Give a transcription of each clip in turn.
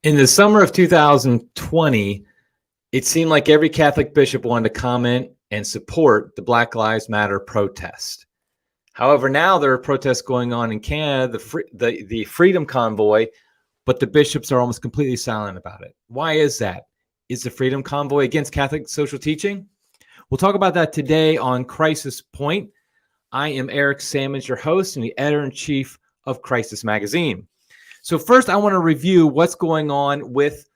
In the summer of 2020, it seemed like every Catholic bishop wanted to comment and support the Black Lives Matter protest. However, now there are protests going on in Canada, the Freedom Convoy, but the bishops are almost completely silent about it. Why is that? Is the Freedom Convoy against Catholic social teaching? We'll talk about that today on Crisis Point. I am Eric Sammons, your host and the editor-in-chief of Crisis Magazine. So first, I want to review what's going on with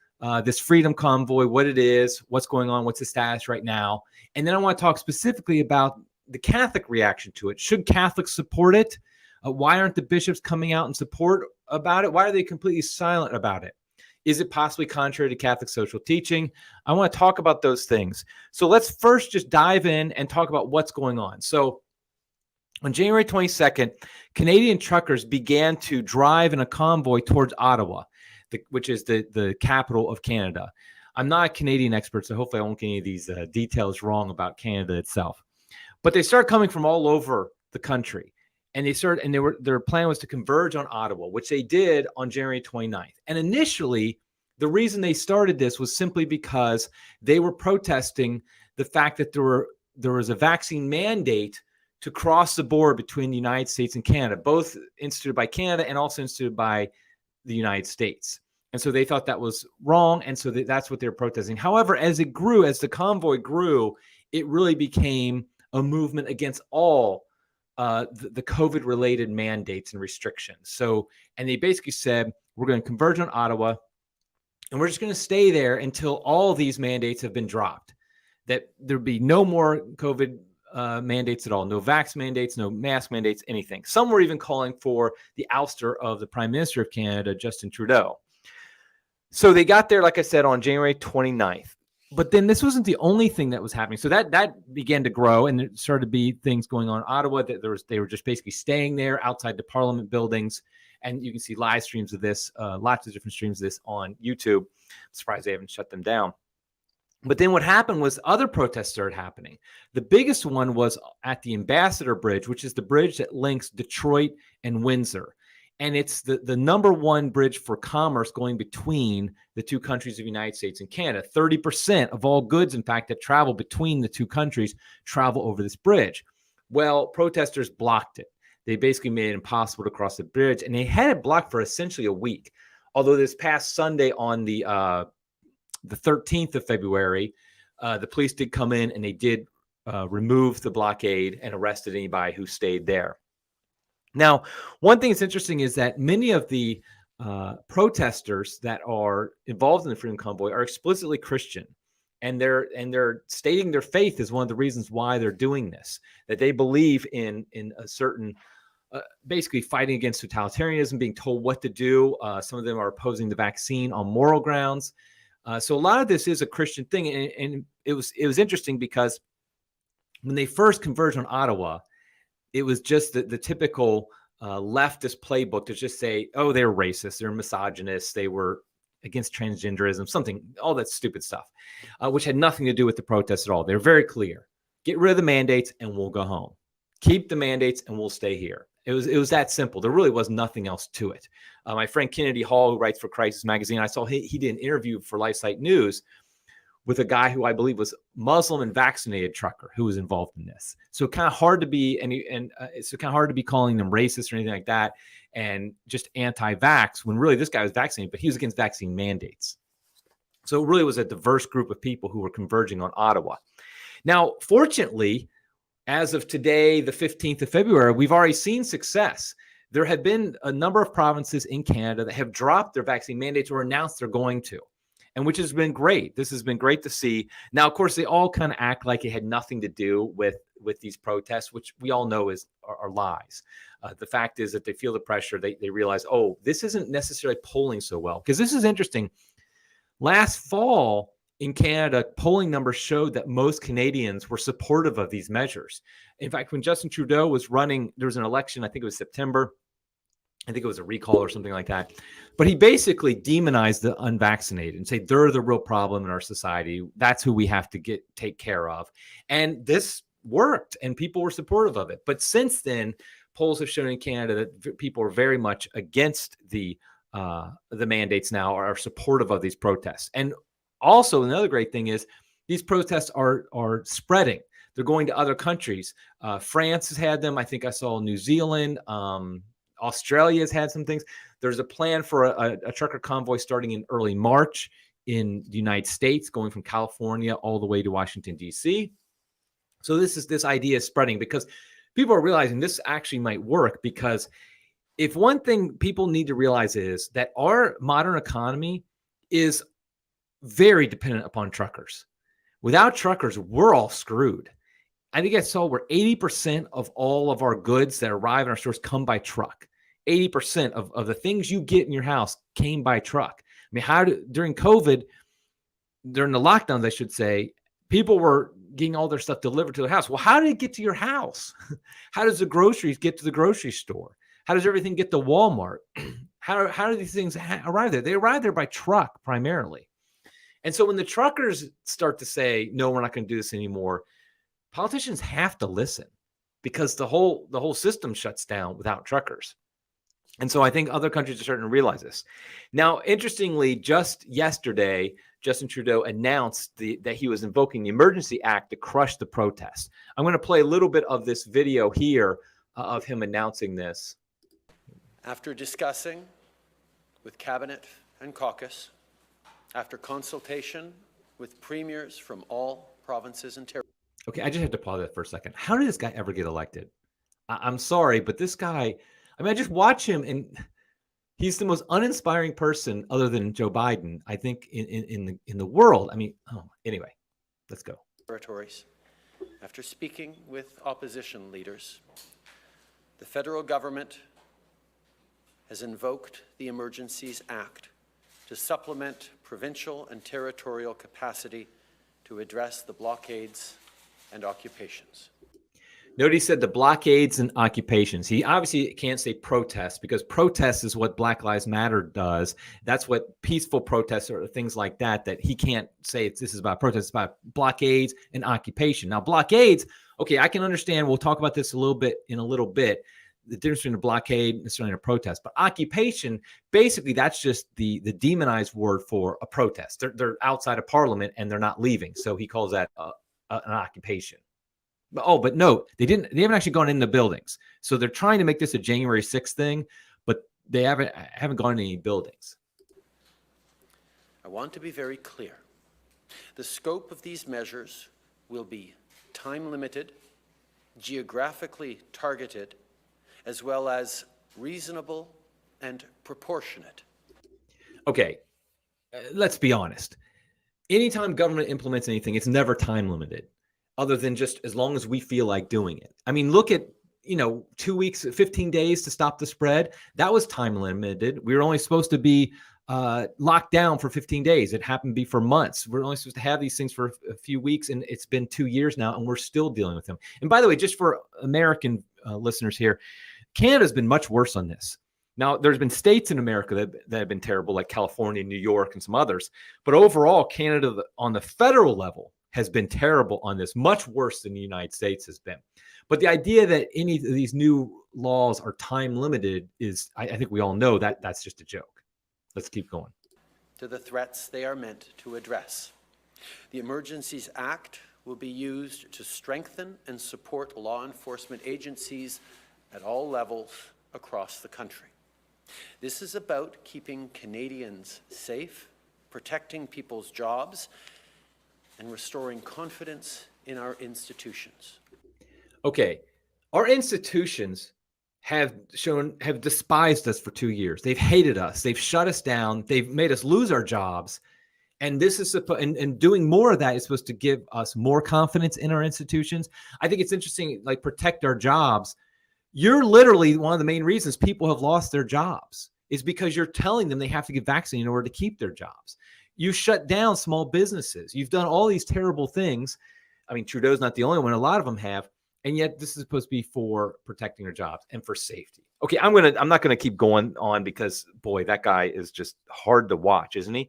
this Freedom Convoy, what it is, what's going on, what's the status right now. And then I want to talk specifically about the Catholic reaction to it. Should Catholics support it? Why aren't the bishops coming out in support about it? Why are they completely silent about it? Is it possibly contrary to Catholic social teaching? I want to talk about those things. So let's first just dive in and talk about what's going on. So on January 22nd, Canadian truckers began to drive in a convoy towards Ottawa, which is the capital of Canada. I'm not a Canadian expert, so hopefully I won't get any of these details wrong about Canada itself. But they started coming from all over the country, and their plan was to converge on Ottawa, which they did on January 29th. And initially, the reason they started this was simply because they were protesting the fact that there was a vaccine mandate to cross the border between the United States and Canada, both instituted by Canada and also instituted by the United States. And so they thought that was wrong, and so that's what they're protesting. However, as the convoy grew, it really became a movement against all the COVID-related mandates and restrictions. So, and they basically said, we're going to converge on Ottawa, and we're just going to stay there until all these mandates have been dropped, that there'd be no more COVID mandates at all, no vax mandates, no mask mandates, anything. Some were even calling for the ouster of the Prime Minister of Canada, Justin Trudeau. So they got there, like I said, on January 29th. But then this wasn't the only thing that was happening. So that began to grow, and there started to be things going on in Ottawa. That they were just basically staying there outside the Parliament buildings. And you can see live streams of this, lots of different streams of this on YouTube. I'm surprised they haven't shut them down. But then what happened was other protests started happening. The biggest one was at the Ambassador Bridge, which is the bridge that links Detroit and Windsor. And it's the number one bridge for commerce going between the two countries of the United States and Canada. 30% of all goods, in fact, that travel between the two countries travel over this bridge. Well, protesters blocked it. They basically made it impossible to cross the bridge, and they had it blocked for essentially a week. Although this past Sunday on the 13th of February, the police did come in and they did remove the blockade and arrested anybody who stayed there. Now, one thing that's interesting is that many of the protesters that are involved in the Freedom Convoy are explicitly Christian, and they're stating their faith is one of the reasons why they're doing this. That they believe in a certain basically fighting against totalitarianism, being told what to do. Some of them are opposing the vaccine on moral grounds. So a lot of this is a Christian thing, and it was interesting because when they first converged on Ottawa, it was just the typical leftist playbook to just say, oh, they're racist, they're misogynists, they were against transgenderism, all that stupid stuff, which had nothing to do with the protests at all. They're very clear. Get rid of the mandates and we'll go home. Keep the mandates and we'll stay here. It was that simple. There really was nothing else to it. My friend Kennedy Hall, who writes for Crisis Magazine, I saw he did an interview for LifeSite News with a guy who I believe was Muslim and vaccinated trucker who was involved in this. So kind of hard to be, it's kind of hard to be calling them racist or anything like that, and just anti-vax when really this guy was vaccinated, but he was against vaccine mandates. So it really was a diverse group of people who were converging on Ottawa. Now, fortunately, as of today, the 15th of February, we've already seen success. There have been a number of provinces in Canada that have dropped their vaccine mandates or announced they're going to, and which has been great. This has been great to see. Now, of course, they all kind of act like it had nothing to do with these protests, which we all know are lies. The fact is that they feel the pressure. They realize, oh, this isn't necessarily polling so well. Because this is interesting. Last fall, in Canada, polling numbers showed that most Canadians were supportive of these measures. In fact, when Justin Trudeau was running, there was an election, I think it was September. I think it was a recall or something like that. But he basically demonized the unvaccinated and said they're the real problem in our society. That's who we have to take care of. And this worked, and people were supportive of it. But since then, polls have shown in Canada that people are very much against the the mandates now are supportive of these protests. And also another great thing is these protests are spreading. They're going to other countries. France has had them. I think I saw New Zealand. Australia has had some things. There's a plan for a trucker convoy starting in early March in the United States, going from California all the way to Washington, D.C. So this idea is spreading because people are realizing this actually might work, because if one thing people need to realize is that our modern economy is very dependent upon truckers. Without truckers, we're all screwed. I think I saw where 80% of all of our goods that arrive in our stores come by truck. 80% of the things you get in your house came by truck. I mean, during COVID, during the lockdowns, I should say, people were getting all their stuff delivered to their house. Well, how did it get to your house? How does the groceries get to the grocery store? How does everything get to Walmart? How do these things arrive there? They arrive there by truck primarily. And so when the truckers start to say, no, we're not going to do this anymore, politicians have to listen, because the whole system shuts down without truckers. And so I think other countries are starting to realize this. Now, interestingly, just yesterday, Justin Trudeau announced that he was invoking the Emergency Act to crush the protests. I'm going to play a little bit of this video here of him announcing this. After discussing with Cabinet and caucus, after consultation with premiers from all provinces and territories. Okay, I just have to pause that for a second. How did this guy ever get elected? I'm sorry, but this guy, I mean, I just watch him and he's the most uninspiring person other than Joe Biden, I think, in the world. I mean, anyway, let's go. Territories. After speaking with opposition leaders, the federal government has invoked the Emergencies Act to supplement provincial and territorial capacity to address the blockades and occupations. Note he said the blockades and occupations. He obviously can't say protests, because protest is what Black Lives Matter does. That's what peaceful protests or things like that he can't say this is about protests. It's about blockades and occupation. Now, blockades, okay, I can understand. We'll talk about this in a little bit. The difference between a blockade and necessarily a protest. But occupation, basically, that's just the demonized word for a protest. They're outside of Parliament and they're not leaving. So he calls that an occupation. But no, they haven't actually gone in the buildings. So they're trying to make this a January 6th thing, but they haven't gone in any buildings. I want to be very clear. The scope of these measures will be time limited, geographically targeted, as well as reasonable and proportionate. Okay, let's be honest. Anytime government implements anything, it's never time limited, other than just as long as we feel like doing it. I mean, look at, 2 weeks, 15 days to stop the spread. That was time limited. We were only supposed to be locked down for 15 days. It happened to be for months. We're only supposed to have these things for a few weeks, and it's been 2 years now, and we're still dealing with them. And by the way, just for American listeners here, Canada's been much worse on this. Now, there's been states in America that have been terrible, like California, New York, and some others. But overall, Canada on the federal level has been terrible on this, much worse than the United States has been. But the idea that any of these new laws are time limited is, I think we all know that that's just a joke. Let's keep going. To the threats they are meant to address. The Emergencies Act will be used to strengthen and support law enforcement agencies at all levels across the country. This is about keeping Canadians safe, protecting people's jobs, and restoring confidence in our institutions. Okay, our institutions have despised us for 2 years. They've hated us. They've shut us down. They've made us lose our jobs. And this is and doing more of that is supposed to give us more confidence in our institutions. I think it's interesting, like protect our jobs. You're literally one of the main reasons people have lost their jobs is because you're telling them they have to get vaccinated in order to keep their jobs. You shut down small businesses. You've done all these terrible things. I mean, Trudeau's not the only one. A lot of them have. And yet this is supposed to be for protecting their jobs and for safety. Okay, I'm not going to keep going on because, boy, that guy is just hard to watch, isn't he?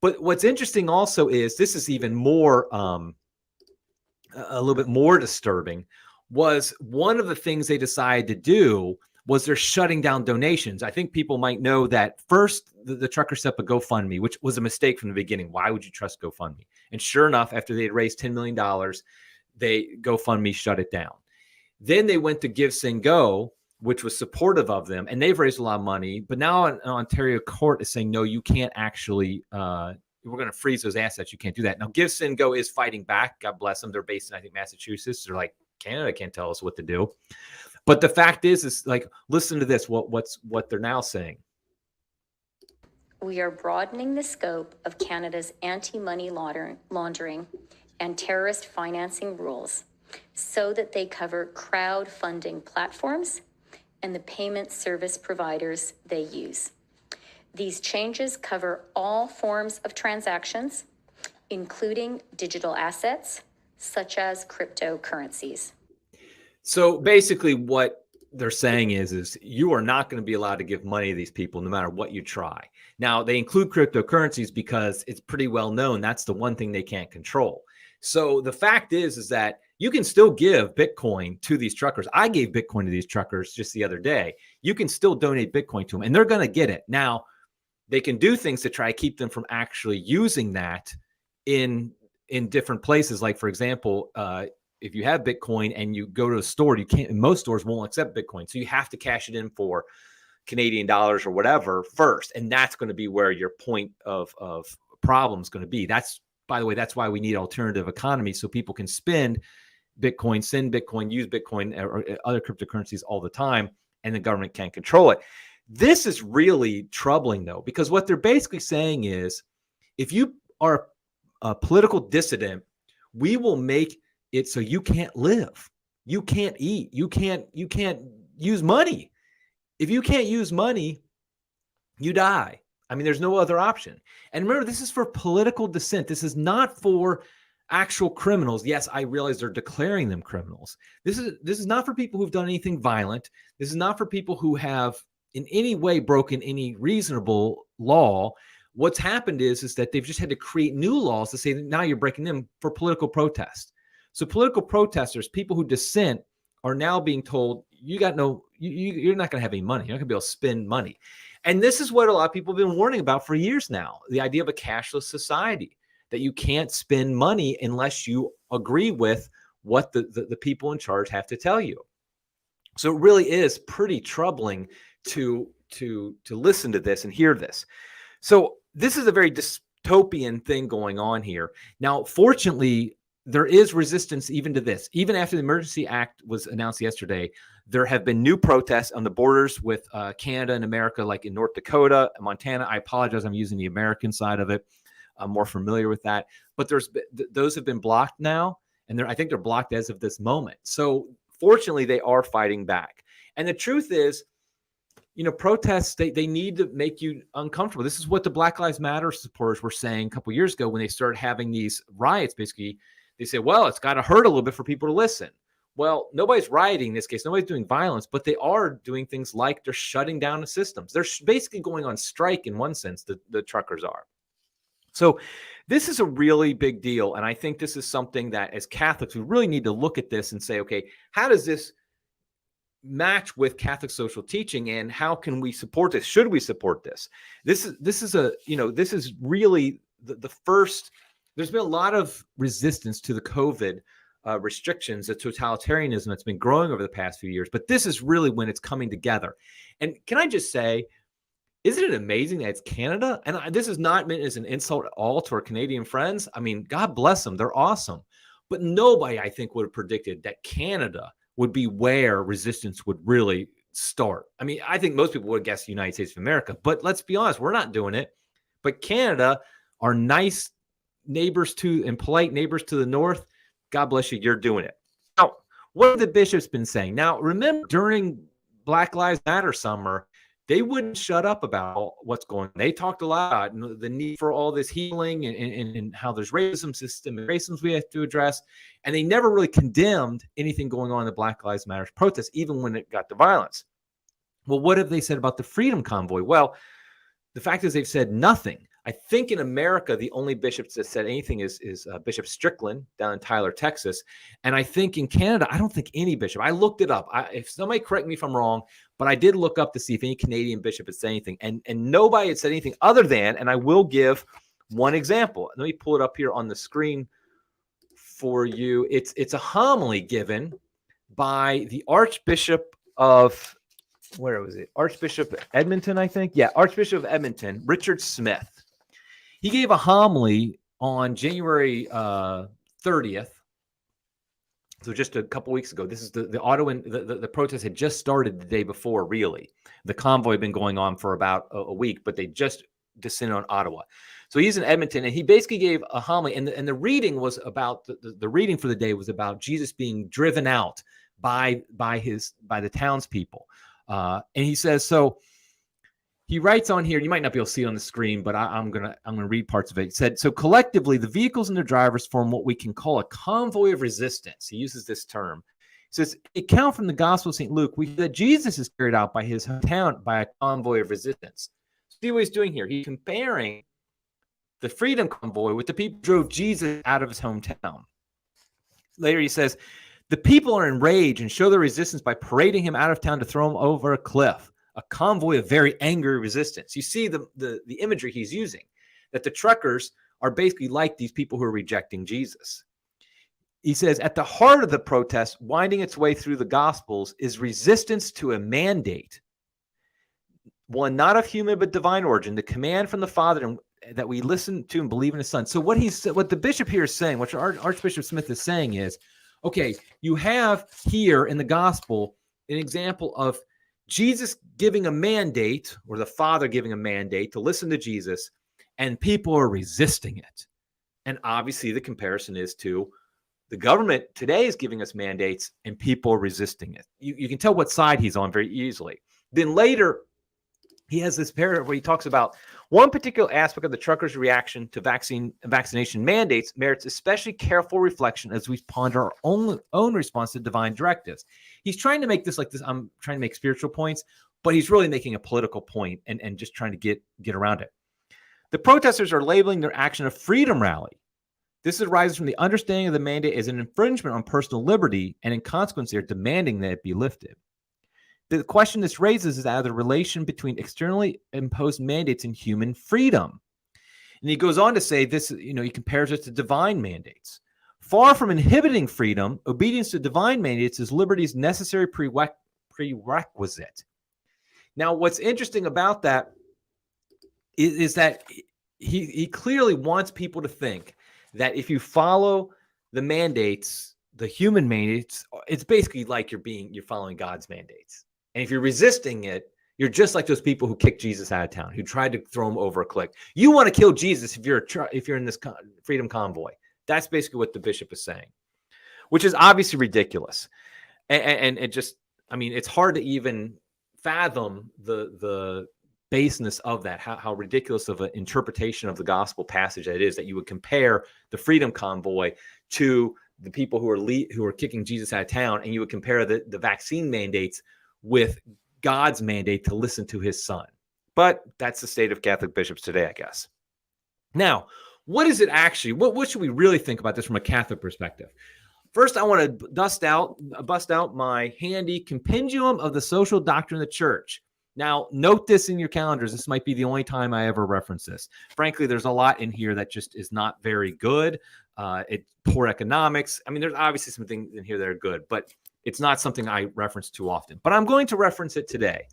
But what's interesting also is this is even more, a little bit more disturbing, was one of the things they decided to do was they're shutting down donations. I think people might know that first the truckers set up a GoFundMe, which was a mistake from the beginning. Why would you trust GoFundMe? And sure enough, after they had raised $10 million, GoFundMe shut it down. Then they went to Give, Send, Go, which was supportive of them, and they've raised a lot of money. But now an Ontario court is saying, no, you can't actually, we're going to freeze those assets. You can't do that. Now, Give, Send, Go is fighting back. God bless them. They're based in, I think, Massachusetts. They're like, Canada can't tell us what to do. But the fact is like, listen to this, what they're now saying. We are broadening the scope of Canada's anti-money laundering and terrorist financing rules so that they cover crowdfunding platforms and the payment service providers they use. These changes cover all forms of transactions, including digital assets, such as cryptocurrencies. So basically what they're saying is you are not going to be allowed to give money to these people no matter what you try. Now, they include cryptocurrencies because it's pretty well known that's the one thing they can't control. So the fact is that you can still give Bitcoin to these truckers. I gave Bitcoin to these truckers just the other day. You can still donate Bitcoin to them, and they're going to get it. Now, they can do things to try to keep them from actually using that in different places. Like, for example, if you have Bitcoin and you go to a store, you can't, most stores won't accept Bitcoin. So you have to cash it in for Canadian dollars or whatever first. And that's going to be where your point of problem is going to be. That's, by the way, that's why we need alternative economy so people can spend Bitcoin, send Bitcoin, use Bitcoin or other cryptocurrencies all the time, and the government can't control it. This is really troubling, though, because what they're basically saying is if you are a political dissident, we will make it so you can't live, you can't eat, you can't use money. If you can't use money, you die. I mean, there's no other option. And remember, this is for political dissent. This is not for actual criminals. Yes, I realize they're declaring them criminals. This is not for people who've done anything violent. This is not for people who have in any way broken any reasonable law. What's happened is that they've just had to create new laws to say that now you're breaking them for political protest. So political protesters, people who dissent, are now being told you're not going to have any money. You're not going to be able to spend money. And this is what a lot of people have been warning about for years now, the idea of a cashless society, that you can't spend money unless you agree with what the people in charge have to tell you. So it really is pretty troubling to listen to this and hear this. So this is a very dystopian thing going on here. Now, fortunately, there is resistance even to this. Even after the Emergency Act was announced yesterday, there have been new protests on the borders with Canada and America, like in North Dakota, Montana. I apologize, I'm using the American side of it. I'm more familiar with that. But those have been blocked now, and I think they're blocked as of this moment. So fortunately, they are fighting back. And the truth is, protests, they need to make you uncomfortable. This is what the Black Lives Matter supporters were saying a couple of years ago when they started having these riots. Basically, they say, well, it's got to hurt a little bit for people to listen. Well, nobody's rioting in this case. Nobody's doing violence, but they are doing things like they're shutting down the systems. They're basically going on strike in one sense, the truckers are. So this is a really big deal. And I think this is something that as Catholics, we really need to look at this and say, okay, how does this match with Catholic social teaching, and how can we support this? Should we support this? This is really the first. There's been a lot of resistance to the COVID restrictions, the totalitarianism that's been growing over the past few years, but this is really when it's coming together. And can I just say, isn't it amazing that it's Canada? And this is not meant as an insult at all to our Canadian friends. I mean, God bless them. They're awesome. But nobody, I think, would have predicted that Canada would be where resistance would really start. I mean, I think most people would guess the United States of America, but let's be honest, we're not doing it. But Canada, our nice neighbors and polite neighbors to the north, God bless you, you're doing it. Now, what have the bishops been saying? Now, remember, during Black Lives Matter summer, they wouldn't shut up about what's going on. They talked a lot about the need for all this healing and how there's racism, systemic racism we have to address. And they never really condemned anything going on in the Black Lives Matter protests, even when it got to violence. Well, what have they said about the Freedom Convoy? Well, the fact is they've said nothing I think in America, the only bishops that said anything is Bishop Strickland down in Tyler, Texas. And I think in Canada, I don't think any bishop. I looked it up. If somebody correct me if I'm wrong, but I did look up to see if any Canadian bishop had said anything. And nobody had said anything other than, and I will give one example. Let me pull it up here on the screen for you. It's a homily given by the Archbishop of, where was it? Archbishop Edmonton, I think. Yeah, Archbishop of Edmonton, Richard Smith. He gave a homily on January 30th, so just a couple weeks ago. This is the protest had just started the day before, really. The convoy had been going on for about a week, but they just descended on Ottawa. So he's in Edmonton, and he basically gave a homily, and the reading was about, the reading for the day was about Jesus being driven out by the townspeople. And he says, so he writes on here, you might not be able to see it on the screen, but I'm gonna read parts of it. He said, so collectively, the vehicles and their drivers form what we can call a convoy of resistance. He uses this term. He says, account from the Gospel of St. Luke, we that Jesus is carried out by his hometown by a convoy of resistance. See what he's doing here? He's comparing the Freedom Convoy with the people who drove Jesus out of his hometown. Later he says, the people are enraged and show their resistance by parading him out of town to throw him over a cliff. A convoy of very angry resistance. You see the imagery he's using, that the truckers are basically like these people who are rejecting Jesus. He says, at the heart of the protest, winding its way through the Gospels, is resistance to a mandate, one not of human but divine origin, the command from the Father that we listen to and believe in His Son. So what the bishop here is saying, what Archbishop Smith is saying is, okay, you have here in the Gospel an example of Jesus giving a mandate, or the Father giving a mandate to listen to Jesus, and people are resisting it. And obviously the comparison is to the government today is giving us mandates and people are resisting it. You can tell what side he's on very easily. Then later, he has this paragraph where he talks about one particular aspect of the truckers' reaction to vaccination mandates merits especially careful reflection as we ponder our own response to divine directives. He's trying to make this like this. I'm trying to make spiritual points, but he's really making a political point and just trying to get around it. The protesters are labeling their action a freedom rally. This arises from the understanding of the mandate as an infringement on personal liberty, and in consequence, they're demanding that it be lifted. The question this raises is out of the relation between externally imposed mandates and human freedom. And he goes on to say this, he compares it to divine mandates. Far from inhibiting freedom, obedience to divine mandates is liberty's necessary prerequisite. Now, what's interesting about that is that he clearly wants people to think that if you follow the mandates, the human mandates, it's basically like you're following God's mandates. And if you're resisting it, you're just like those people who kicked Jesus out of town, who tried to throw him over a cliff. You want to kill Jesus if you're in this Freedom Convoy. That's basically what the bishop is saying, which is obviously ridiculous. And it just, it's hard to even fathom the baseness of that, how ridiculous of an interpretation of the gospel passage that is, that you would compare the Freedom Convoy to the people who are kicking Jesus out of town, and you would compare the vaccine mandates with God's mandate to listen to his son. But that's the state of Catholic bishops today, I guess. Now, what is it actually? What should we really think about this from a Catholic perspective? First, I want to bust out my handy Compendium of the Social Doctrine of the Church. Now, note this in your calendars. This might be the only time I ever reference this. Frankly, there's a lot in here that just is not very good. Poor economics. There's obviously some things in here that are good, but it's not something I reference too often. But I'm going to reference it today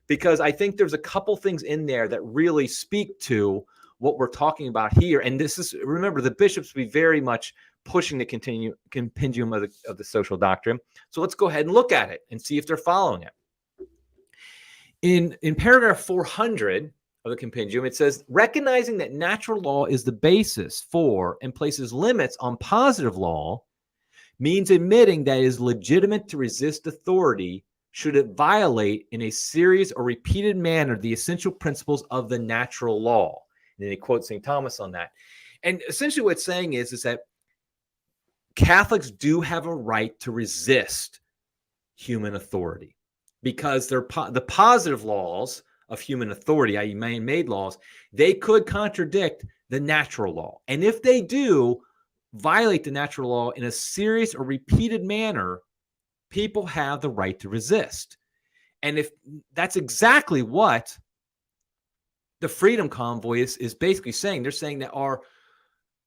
because I think there's a couple things in there that really speak to what we're talking about here. And this is, remember, the bishops will be very much pushing the compendium of the social doctrine. So let's go ahead and look at it and see if they're following it. In paragraph 400 of the compendium, it says, recognizing that natural law is the basis for and places limits on positive law means admitting that it is legitimate to resist authority should it violate in a serious or repeated manner the essential principles of the natural law. And then he quotes St. Thomas on that. And essentially what it's saying is that Catholics do have a right to resist human authority because the positive laws of human authority, i.e. man-made laws, they could contradict the natural law. And if they do violate the natural law in a serious or repeated manner, people have the right to resist. And if that's exactly what the Freedom Convoy is basically saying, they're saying that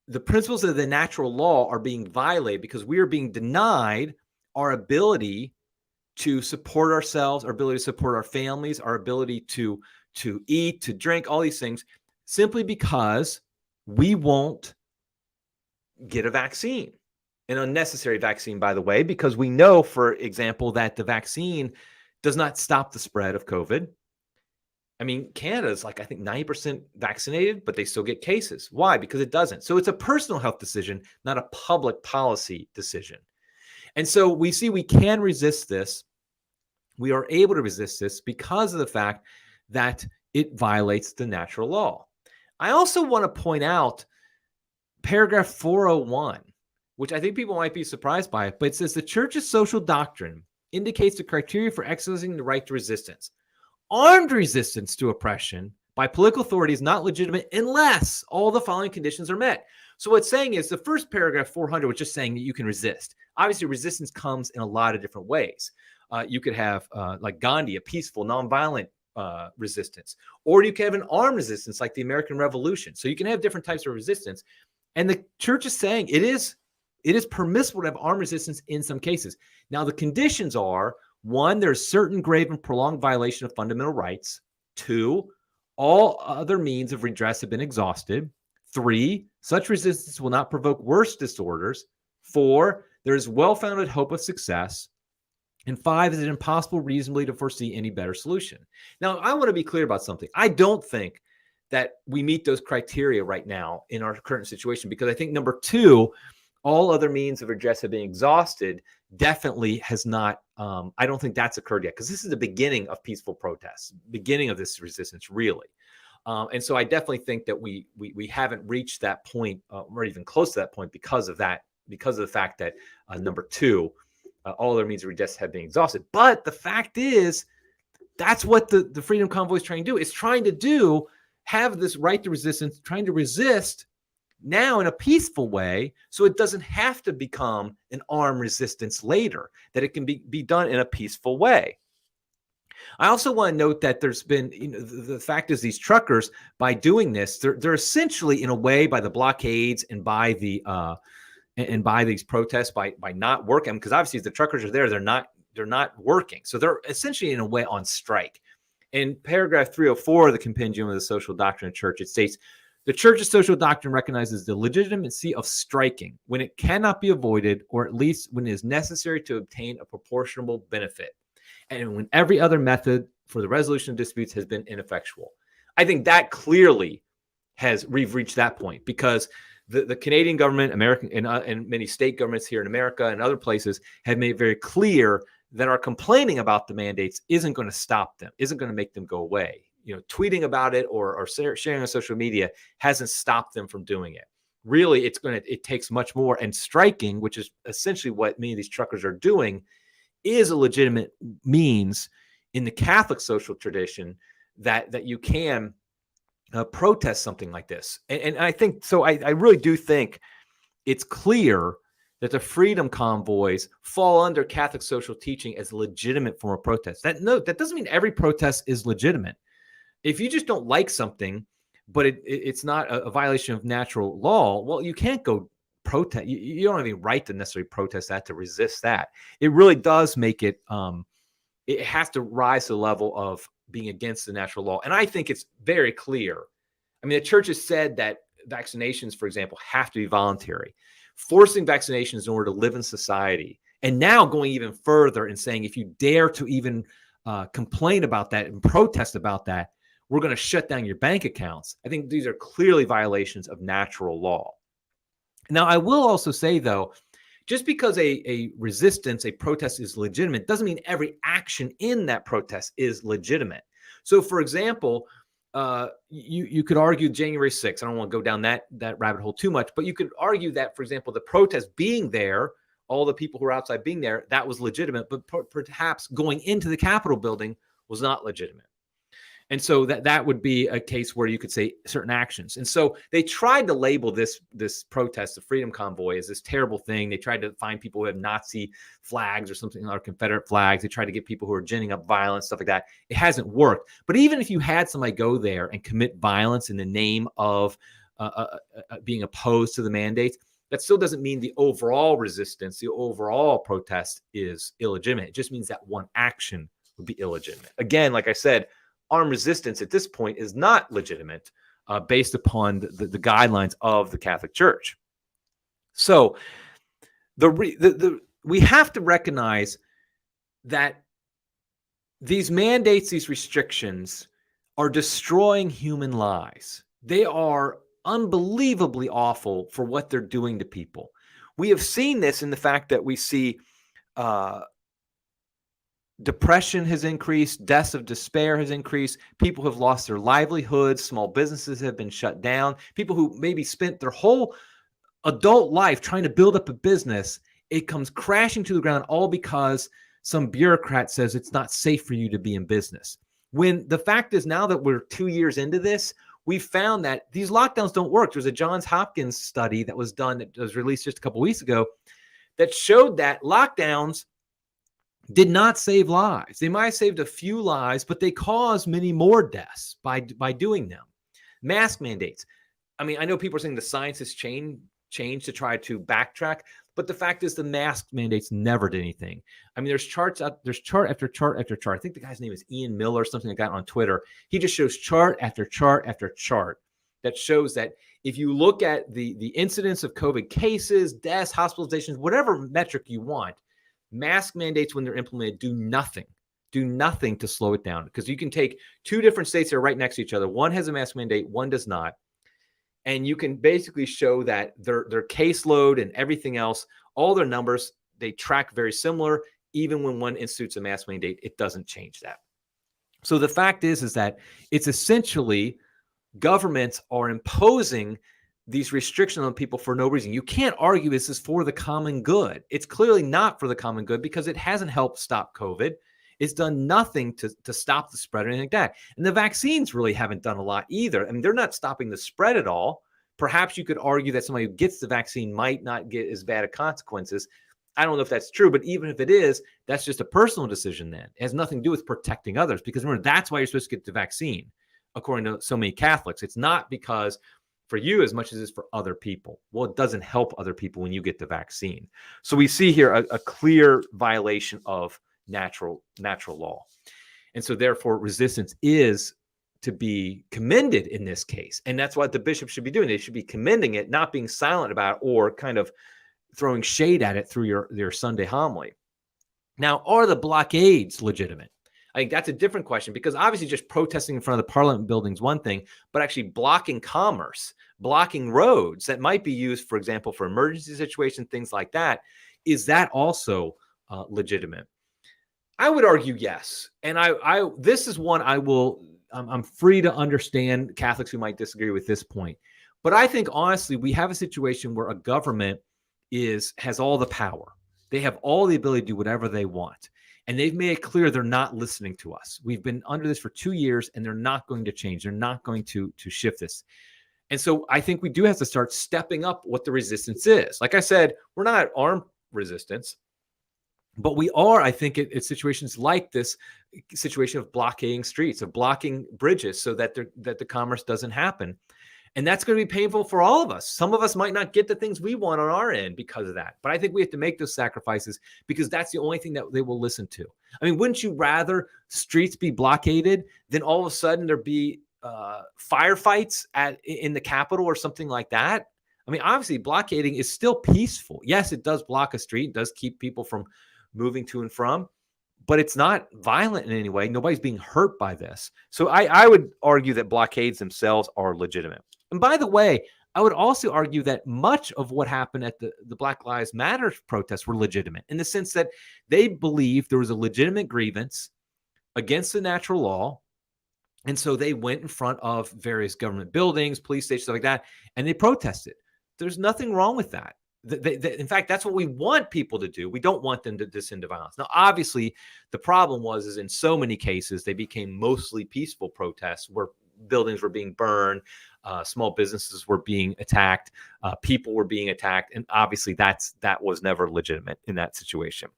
the principles of the natural law are being violated because we are being denied our ability to support ourselves, our ability to support our families, our ability to eat, to drink, all these things, simply because we won't get a vaccine. An unnecessary vaccine, by the way, because we know, for example, that the vaccine does not stop the spread of COVID. I mean, Canada's like, I think 90% vaccinated, but they still get cases. Why? Because it doesn't. So it's a personal health decision, not a public policy decision. And so we see we can resist this. We are able to resist this because of the fact that it violates the natural law. I also want to point out paragraph 401, which I think people might be surprised by, but it says the church's social doctrine indicates the criteria for exercising the right to resistance. Armed resistance to oppression by political authority is not legitimate unless all the following conditions are met. So what's saying is the first paragraph 400 was just saying that you can resist. Obviously, resistance comes in a lot of different ways. You could have, like Gandhi, a peaceful, nonviolent resistance, or you can have an armed resistance like the American Revolution. So you can have different types of resistance. And the church is saying it is permissible to have armed resistance in some cases. Now, the conditions are, 1, there's certain grave and prolonged violation of fundamental rights. 2, all other means of redress have been exhausted. 3, such resistance will not provoke worse disorders. 4, there is well-founded hope of success. And 5, is it impossible reasonably to foresee any better solution? Now, I want to be clear about something. I don't think that we meet those criteria right now in our current situation, because I think number 2, all other means of redress have been exhausted, definitely has not. I don't think that's occurred yet, because this is the beginning of peaceful protests, beginning of this resistance, really. And so I definitely think that we haven't reached that point, or even close to that point, because of that, because of the fact that number 2, all other means of redress have been exhausted. But the fact is, that's what the Freedom Convoy is trying to do. It's trying to have this right to resistance, trying to resist now in a peaceful way, so it doesn't have to become an armed resistance later, that it can be done in a peaceful way. I also want to note that there's been, the fact is, these truckers, by doing this, they're essentially, in a way, by the blockades and by the by these protests, by not working, because obviously if the truckers are there, they're not working, so they're essentially, in a way, on strike. In paragraph 304 of the Compendium of the Social Doctrine of the Church, it states, the Church's social doctrine recognizes the legitimacy of striking when it cannot be avoided, or at least when it is necessary to obtain a proportionable benefit, and when every other method for the resolution of disputes has been ineffectual. I think that clearly we've reached that point, because the Canadian government, American, and many state governments here in America and other places have made it very clear that our complaining about the mandates isn't going to stop them, isn't going to make them go away. Tweeting about it or sharing on social media hasn't stopped them from doing it. Really, it takes much more. And striking, which is essentially what many of these truckers are doing, is a legitimate means in the Catholic social tradition that you can protest something like this. And I think so. I really do think it's clear that the Freedom Convoys fall under Catholic social teaching as a legitimate form of protest. That doesn't mean every protest is legitimate. If you just don't like something, but it's not a violation of natural law, well, you can't go protest. You don't have any right to necessarily protest that, to resist that. It really does make it, it has to rise to the level of being against the natural law. And I think it's very clear. I mean, the church has said that vaccinations, for example, have to be voluntary, forcing vaccinations in order to live in society. And now going even further and saying, if you dare to even complain about that and protest about that, we're going to shut down your bank accounts. I think these are clearly violations of natural law. Now, I will also say, though, just because a resistance, a protest is legitimate, doesn't mean every action in that protest is legitimate. So, for example, you could argue January 6th. I don't want to go down that rabbit hole too much, but you could argue that, for example, the protest being there, all the people who are outside being there, that was legitimate, but perhaps going into the Capitol building was not legitimate. And so that would be a case where you could say certain actions. And so they tried to label this protest, the Freedom Convoy, as this terrible thing. They tried to find people who have Nazi flags or something, or Confederate flags. They tried to get people who are ginning up violence, stuff like that. It hasn't worked. But even if you had somebody go there and commit violence in the name of being opposed to the mandates, that still doesn't mean the overall resistance, the overall protest is illegitimate. It just means that one action would be illegitimate. Again, like I said, armed resistance at this point is not legitimate based upon the guidelines of the Catholic Church. So we have to recognize that these mandates, these restrictions are destroying human lives. They are unbelievably awful for what they're doing to people. We have seen this in the fact that we see depression has increased, deaths of despair has increased, people have lost their livelihoods, small businesses have been shut down, people who maybe spent their whole adult life trying to build up a business, it comes crashing to the ground all because some bureaucrat says it's not safe for you to be in business. When the fact is, now that we're 2 years into this, we found that these lockdowns don't work. There's a Johns Hopkins study that was done, that was released just a couple of weeks ago, that showed that lockdowns did not save lives. They might have saved a few lives, but they caused many more deaths by doing them. Mask mandates. I mean, I know people are saying the science has changed to try to backtrack, but the fact is the mask mandates never did anything. I mean, there's chart after chart after chart. I think the guy's name is Ian Miller, something like that, on Twitter. He just shows chart after chart after chart that shows that if you look at the incidence of COVID cases, deaths, hospitalizations, whatever metric you want, mask mandates, when they're implemented, do nothing to slow it down. Because you can take two different states that are right next to each other. One has a mask mandate, one does not. And you can basically show that their caseload and everything else, all their numbers, they track very similar. Even when one institutes a mask mandate, it doesn't change that. So the fact is that it's essentially governments are imposing these restrictions on people for no reason. You can't argue this is for the common good. It's clearly not for the common good because it hasn't helped stop COVID. It's done nothing to stop the spread or anything like that. And the vaccines really haven't done a lot either. I mean, they're not stopping the spread at all. Perhaps you could argue that somebody who gets the vaccine might not get as bad of consequences. I don't know if that's true, but even if it is, that's just a personal decision then. It has nothing to do with protecting others, because remember, that's why you're supposed to get the vaccine, according to so many Catholics. It's not because for you as much as it's for other people. Well, it doesn't help other people when you get the vaccine. So we see here a clear violation of natural law. And so therefore resistance is to be commended in this case. And that's what the bishop should be doing. They should be commending it, not being silent about it or kind of throwing shade at it through your Sunday homily. Now, are the blockades legitimate? I think that's a different question, because obviously just protesting in front of the Parliament building is one thing, but actually blocking commerce, blocking roads that might be used, for example, for emergency situations, things like that, is that also legitimate? I would argue yes. And this is one I'm free to understand Catholics who might disagree with this point. But I think, honestly, we have a situation where a government has all the power. They have all the ability to do whatever they want. And they've made it clear they're not listening to us. We've been under this for 2 years, and they're not going to change. They're not going to shift this. And so I think we do have to start stepping up what the resistance is. Like I said, we're not armed resistance, but we are, I think, at situations like this situation of blockading streets, of blocking bridges so that the commerce doesn't happen. And that's going to be painful for all of us. Some of us might not get the things we want on our end because of that. But I think we have to make those sacrifices because that's the only thing that they will listen to. I mean, wouldn't you rather streets be blockaded than all of a sudden there be firefights in the Capitol or something like that? I mean, obviously, blockading is still peaceful. Yes, it does block a street. It does keep people from moving to and from. But it's not violent in any way. Nobody's being hurt by this. So I would argue that blockades themselves are legitimate. And by the way, I would also argue that much of what happened at the Black Lives Matter protests were legitimate in the sense that they believed there was a legitimate grievance against the natural law. And so they went in front of various government buildings, police stations, stuff like that, and they protested. There's nothing wrong with that. In fact, that's what we want people to do. We don't want them to descend to violence. Now, obviously, the problem is in so many cases, they became mostly peaceful protests where buildings were being burned, small businesses were being attacked, people were being attacked. And obviously, that was never legitimate in that situation.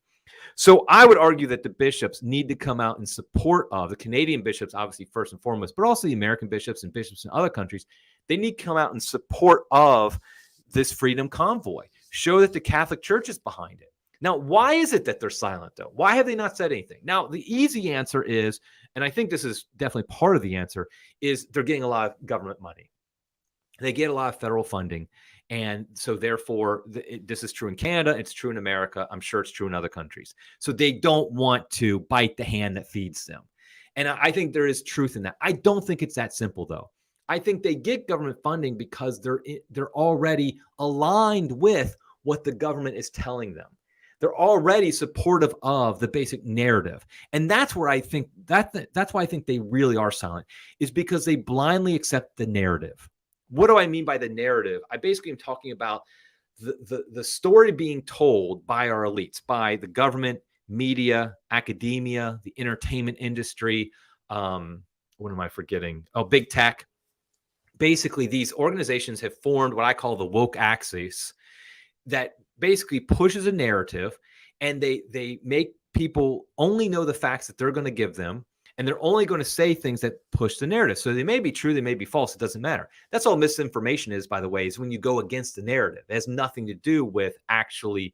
So I would argue that the bishops need to come out in support of the Canadian bishops, obviously, first and foremost, but also the American bishops and bishops in other countries. They need to come out in support of this Freedom Convoy, show that the Catholic Church is behind it. Now, why is it that they're silent, though? Why have they not said anything? Now, the easy answer is, and I think this is definitely part of the answer, is they're getting a lot of government money. They get a lot of federal funding. And so therefore, this is true in Canada. It's true in America. I'm sure it's true in other countries. So they don't want to bite the hand that feeds them. And I think there is truth in that. I don't think it's that simple, though. I think they get government funding because they're already aligned with what the government is telling them. They're already supportive of the basic narrative. And that's where I think that's why I think they really are silent, is because they blindly accept the narrative. What do I mean by the narrative? I basically am talking about the story being told by our elites, by the government, media, academia, the entertainment industry. What am I forgetting? Oh, big tech. Basically, these organizations have formed what I call the woke axis that basically pushes a narrative, and they make people only know the facts that they're going to give them, and they're only going to say things that push the narrative. So they may be true, they may be false. It doesn't matter. That's all misinformation is, by the way, is when you go against the narrative. It has nothing to do with actually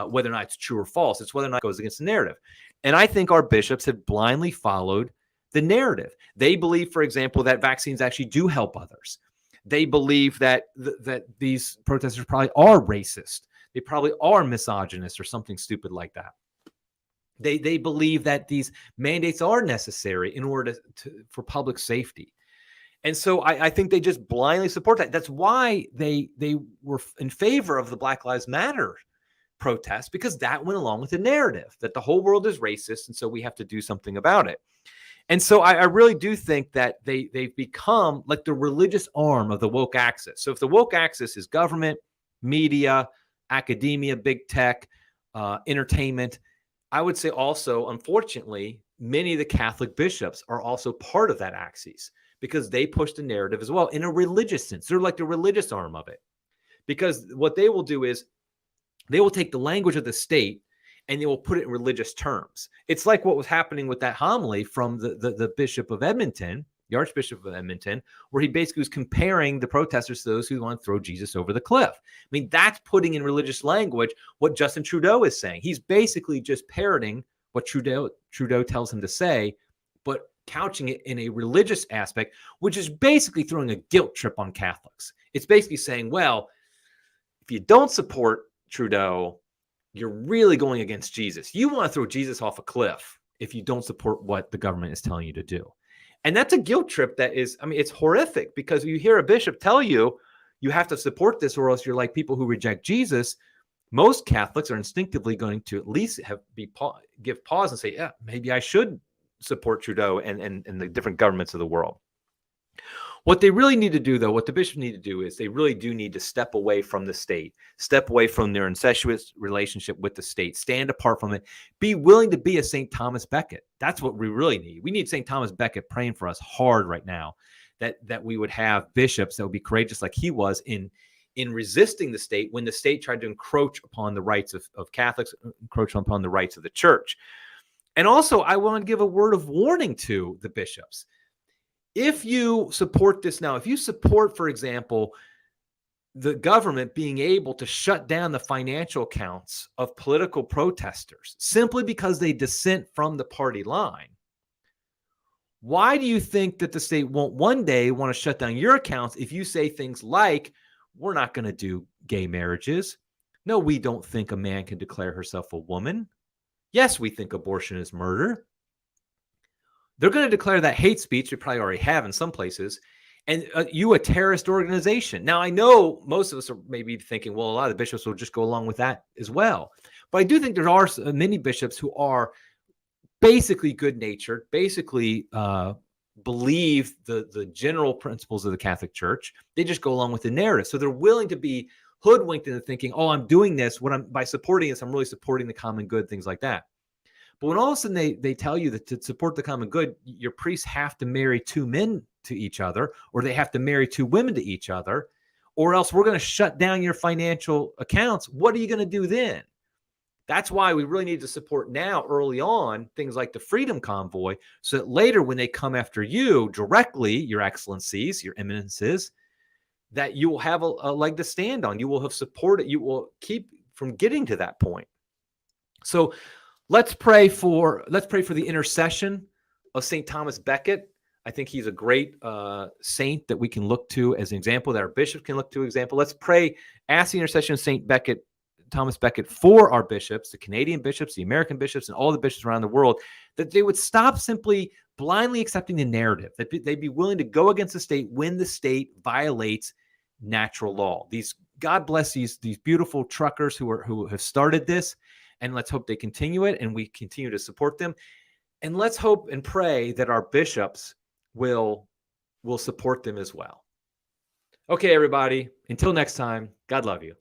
whether or not it's true or false. It's whether or not it goes against the narrative. And I think our bishops have blindly followed the narrative. They believe, for example, that vaccines actually do help others. They believe that that these protesters probably are racist. They probably are misogynist or something stupid like that. They believe that these mandates are necessary in order for public safety. And so I think they just blindly support that. That's why they were in favor of the Black Lives Matter protests, because that went along with the narrative that the whole world is racist, and so we have to do something about it. And so I really do think that they've become like the religious arm of the woke axis. So if the woke axis is government, media, academia, big tech, entertainment, I would say also, unfortunately, many of the Catholic bishops are also part of that axis because they push the narrative as well in a religious sense. They're like the religious arm of it, because what they will do is they will take the language of the state and they will put it in religious terms. It's like what was happening with that homily from the Bishop of Edmonton, the Archbishop of Edmonton, where he basically was comparing the protesters to those who want to throw Jesus over the cliff. I mean, that's putting in religious language what Justin Trudeau is saying. He's basically just parroting what Trudeau tells him to say, but couching it in a religious aspect, which is basically throwing a guilt trip on Catholics. It's basically saying, well, if you don't support Trudeau, you're really going against Jesus. You want to throw Jesus off a cliff if you don't support what the government is telling you to do. And that's a guilt trip that is, I mean, it's horrific, because you hear a bishop tell you, you have to support this or else you're like people who reject Jesus. Most Catholics are instinctively going to at least give pause and say, yeah, maybe I should support Trudeau and the different governments of the world. What they really need to do, though, what the bishops need to do is they really do need to step away from the state, step away from their incestuous relationship with the state, stand apart from it, be willing to be a St. Thomas Becket. That's what we really need. We need St. Thomas Becket praying for us hard right now, that we would have bishops that would be courageous like he was in resisting the state when the state tried to encroach upon the rights of Catholics, encroach upon the rights of the church. And also, I want to give a word of warning to the bishops. If you support this now, if you support, for example, the government being able to shut down the financial accounts of political protesters simply because they dissent from the party line, why do you think that the state won't one day want to shut down your accounts if you say things like, we're not going to do gay marriages? No, we don't think a man can declare herself a woman. Yes, we think abortion is murder. They're going to declare that hate speech, they probably already have in some places, and you a terrorist organization. Now, I know most of us are maybe thinking, well, a lot of the bishops will just go along with that as well. But I do think there are many bishops who are basically good-natured, basically believe the general principles of the Catholic Church. They just go along with the narrative. So they're willing to be hoodwinked into thinking, oh, I'm doing this. By supporting this, I'm really supporting the common good, things like that. But when all of a sudden they tell you that to support the common good, your priests have to marry 2 men to each other, or they have to marry 2 women to each other, or else we're going to shut down your financial accounts. What are you going to do then? That's why we really need to support now, early on, things like the Freedom Convoy, so that later when they come after you directly, your excellencies, your eminences, that you will have a leg to stand on. You will have supported. You will keep from getting to that point. So let's pray for the intercession of St. Thomas Becket. I think he's a great saint that we can look to as an example, that our bishop can look to as an example. Let's pray, ask the intercession of St. Becket, Thomas Becket, for our bishops, the Canadian bishops, the American bishops, and all the bishops around the world, that they would stop simply blindly accepting the narrative, that they'd be willing to go against the state when the state violates natural law. God bless these beautiful truckers who have started this, and let's hope they continue it, and we continue to support them. And let's hope and pray that our bishops will support them as well. Okay, everybody, until next time, God love you.